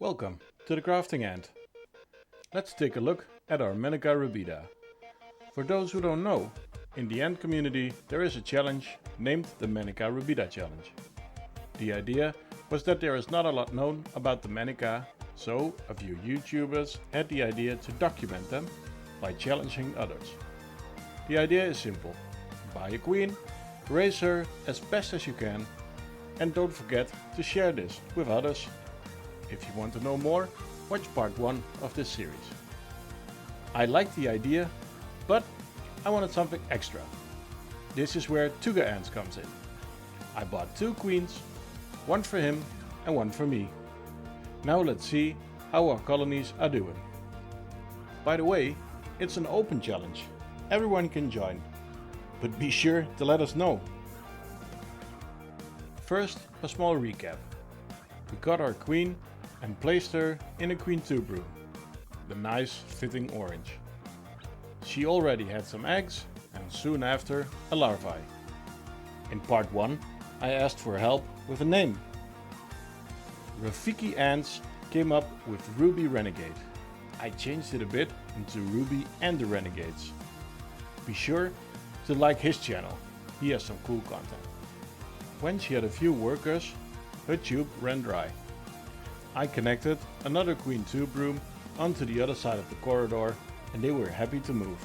Welcome to the Crafting Ant. Let's take a look at our Manica Rubida. For those who don't know, in the ant community there is a challenge named the Manica Rubida challenge. The idea was that there is not a lot known about the Manica, so a few YouTubers had the idea to document them by challenging others. The idea is simple: buy a queen, raise her as best as you can, and don't forget to share this with others. If you want to know more, watch part 1 of this series. I liked the idea, but I wanted something extra. This is where TugaAnts comes in. I bought 2 queens, one for him and one for me. Now let's see how our colonies are doing. By the way, it's an open challenge. Everyone can join, but be sure to let us know. First, a small recap. We got our queen and placed her in a queen tube room, the nice fitting orange. She already had some eggs and soon after a larvae. In part 1 I asked for help with a name. Rafiki Ants came up with Ruby Renegade. I changed it a bit into Ruby and the Renegades. Be sure to like his channel, he has some cool content. When she had a few workers, her tube ran dry. I connected another queen tube room onto the other side of the corridor and they were happy to move.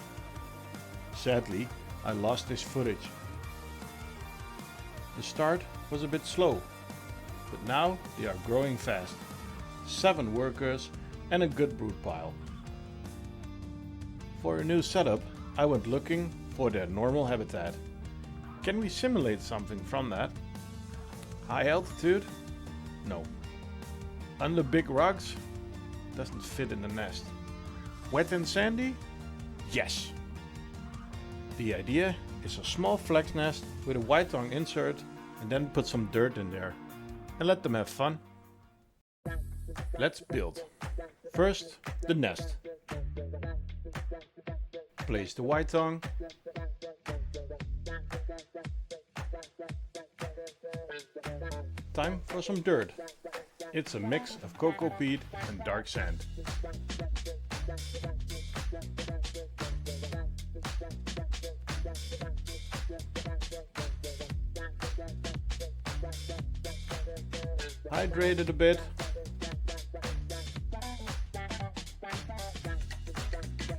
Sadly, I lost this footage. The start was a bit slow, but now they are growing fast. 7 workers and a good brood pile. For a new setup, I went looking for their normal habitat. Can we simulate something from that? High altitude? No. Under big rocks? Doesn't fit in the nest. Wet and sandy? Yes! The idea is a small flex nest with a white tongue insert and then put some dirt in there and let them have fun. Let's build. First, the nest. Place the white tongue. Time for some dirt. It's a mix of cocoa peat and dark sand. Hydrate it a bit.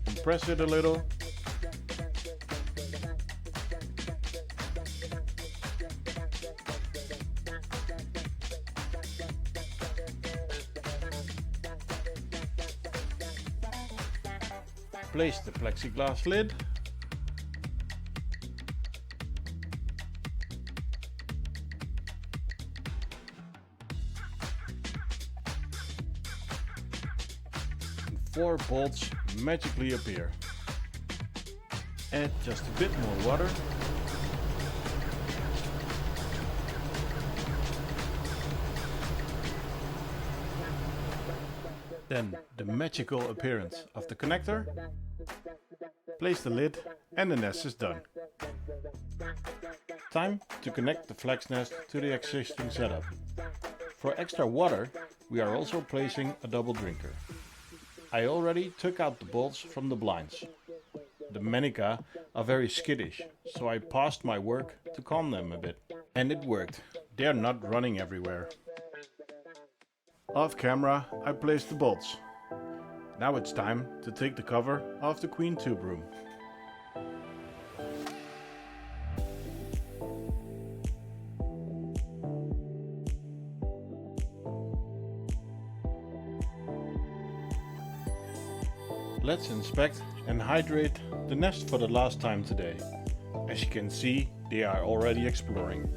Compress it a little. Place the plexiglass lid. And 4 bolts magically appear. Add just a bit more water. Then the magical appearance of the connector. Place the lid and the nest is done. Time to connect the flex nest to the existing setup. For extra water, we are also placing a double drinker. I already took out the bolts from the blinds. The Manica are very skittish, so I paused my work to calm them a bit. And it worked. They are not running everywhere. Off camera, I placed the bolts. Now it's time to take the cover off the queen tube room. Let's inspect and hydrate the nest for the last time today. As you can see, they are already exploring.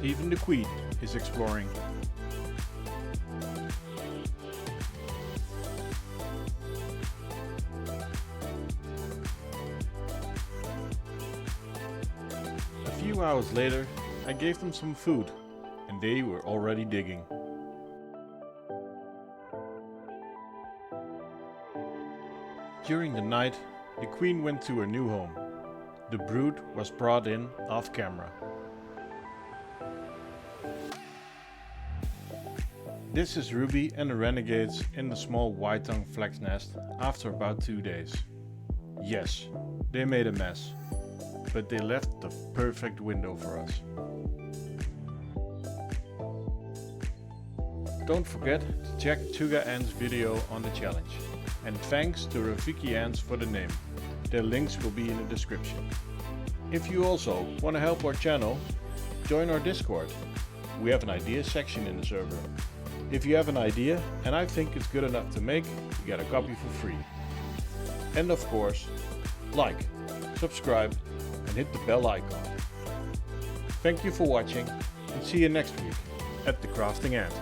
Even the queen is exploring. few hours later, I gave them some food and they were already digging. During the night, the queen went to her new home. The brood was brought in off camera. This is Ruby and the renegades in the small white-tongued flax nest after about 2 days. Yes, they made a mess, but they left the perfect window for us. Don't forget to check TugaAnts video on the challenge. And thanks to TugaAnts for the name. Their links will be in the description. If you also want to help our channel, join our Discord. We have an ideas section in the server. If you have an idea and I think it's good enough to make, you get a copy for free. And of course, like, subscribe and hit the bell icon. Thank you for watching and see you next week at the Crafting Ant.